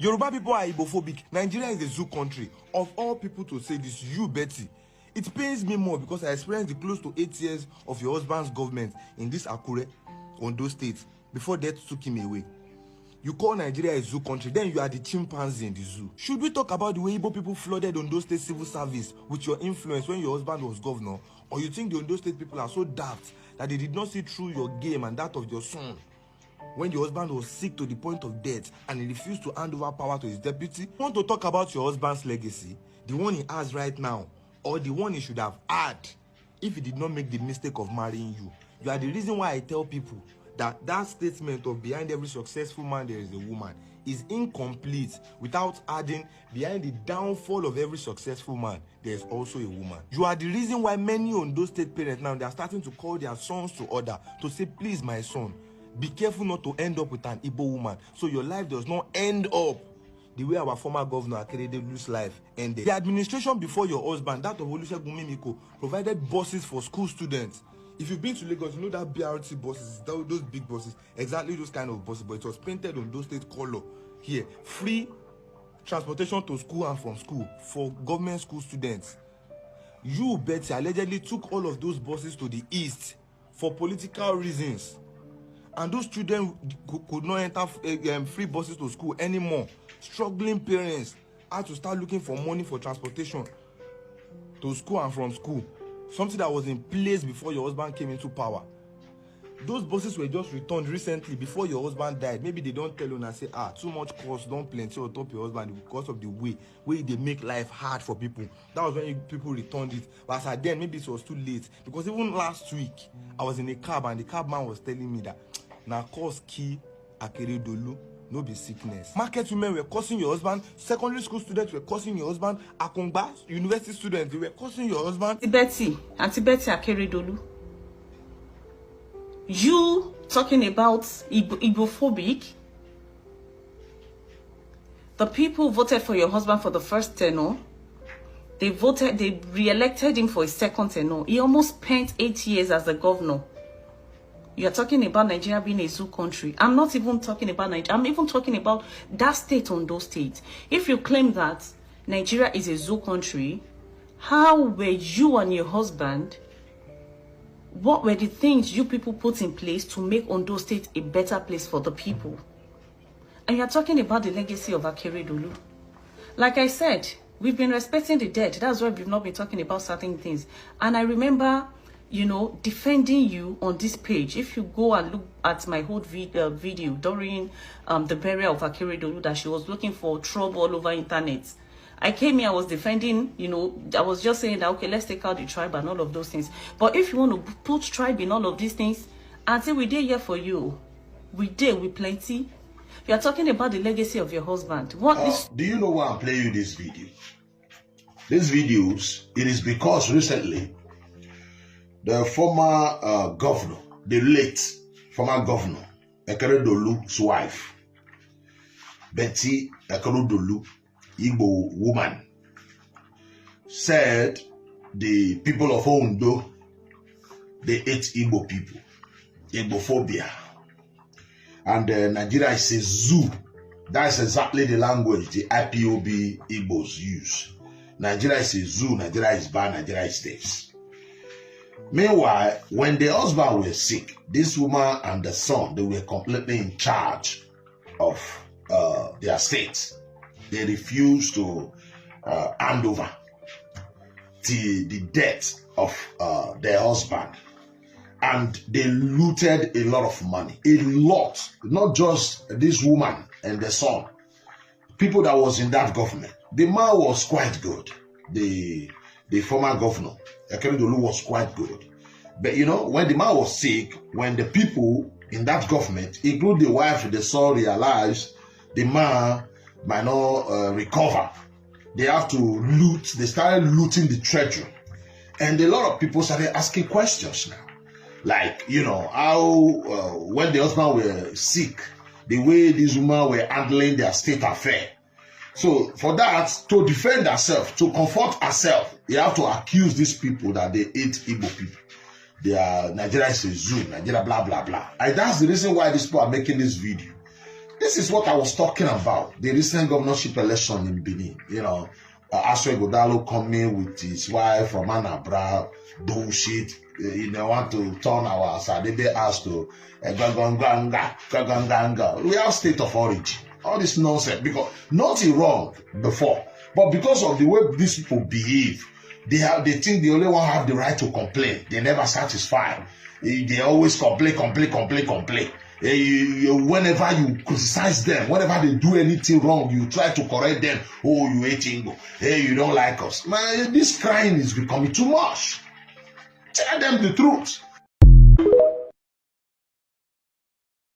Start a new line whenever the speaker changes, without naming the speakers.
Yoruba people are Igbophobic. Nigeria is a zoo country. Of all people to say this, you Betty. It pains me more because I experienced the close to 8 years of your husband's government in this Akure, Ondo state, before death took him away. You call Nigeria a zoo country, then you are the chimpanzee in the zoo. Should we talk about the way Igbo people flooded Ondo State civil service with your influence when your husband was governor? Or you think the Ondo State people are so daft that they did not see through your game and that of your son when your husband was sick to the point of death and he refused to hand over power to his deputy? You want to talk about your husband's legacy, the one he has right now, or the one he should have had if he did not make the mistake of marrying you? You are the reason why I tell people that statement of behind every successful man there is a woman is incomplete without adding behind the downfall of every successful man there is also a woman. You are the reason why many Ondo State parents now they are starting to call their sons to order to say, please my son, be careful not to end up with an Igbo woman so your life does not end up the way our former governor Akeredolu's life ended. The administration before your husband, that of Olusegun Mimiko, provided buses for school students. If you've been to Lagos, you know that BRT buses, those big buses, exactly those kind of buses, but it was painted on those state color here. Free transportation to school and from school for government school students. You, Betty, allegedly took all of those buses to the east for political reasons. And those children could not enter free buses to school anymore. Struggling parents had to start looking for money for transportation to school and from school. Something that was in place before your husband came into power. Those buses were just returned recently before your husband died. Maybe they don't tell you and say, too much cost, don't plenty on top your husband because of the way they make life hard for people. That was when people returned it. But as at then, maybe it was too late. Because even last week, I was in a cab and the cab man was telling me that now cause key Akeredolu, no be sickness. Market women were cursing your husband. Secondary school students were cursing your husband. Akungba, university students, they were cursing your husband.
Auntie Betty Akeredolu. You talking about Igbophobic? The people voted for your husband for the first tenure. They re-elected him for his second tenure. He almost spent 8 years as the governor. You're talking about Nigeria being a zoo country. I'm not even talking about Nigeria. I'm even talking about that state on those states. If you claim that Nigeria is a zoo country, how were you and your husband, what were the things you people put in place to make Ondo State a better place for the people? And you're talking about the legacy of Akeredolu. Like I said, we've been respecting the dead. That's why we've not been talking about certain things. And I remember, you know, defending you on this page. If you go and look at my whole video during the burial of Akeredolu, that she was looking for trouble all over internet. I came here, I was defending, you know, I was just saying that, okay, let's take out the tribe and all of those things. But if you want to put tribe in all of these things, until we did here for you, we did with plenty. You are talking about the legacy of your husband.
Do you know why I'm playing you this video? These videos, it is because recently, the former governor, the late former governor, Akeredolu's wife, Betty Akeredolu, Igbo woman, said the people of Ondo, they hate Igbo people, Igbophobia. And Nigeria is a zoo. That's exactly the language the IPOB Igbos use. Nigeria is a zoo, Nigeria is bad, Nigeria is this. Meanwhile, when the husband was sick, this woman and the son, they were completely in charge of their state. They refused to hand over till the death of their husband. And they looted a lot of money. A lot. Not just this woman and the son. People that was in that government. The man was quite good. The former governor, Akeredolu, was quite good. But you know, when the man was sick, when the people in that government, including the wife and the son, realized the man might not recover, they have to loot. They started looting the treasury. And a lot of people started asking questions now. Like, you know, how, when the husband were sick, the way these women were handling their state affair. So for that, to defend herself, to comfort herself, you have to accuse these people that they hate Igbo people. They are, Nigeria is a zoo, Nigeria blah, blah, blah. And that's the reason why these people are making this video. this is what I was talking about. The recent governorship election in Benin. You know, Akeredolu coming with his wife from Anambra, bullshit. You know, want to turn our Sadebe house to Gaganga. We have state of origin. All this nonsense, because nothing wrong before, but because of the way these people behave, they think they only one have the right to complain. They never satisfy. They always complain. Whenever you criticize them, whenever they do anything wrong, you try to correct them. Oh, you hate Igbo. Hey, you don't like us. Man, this crying is becoming too much. Tell them the truth.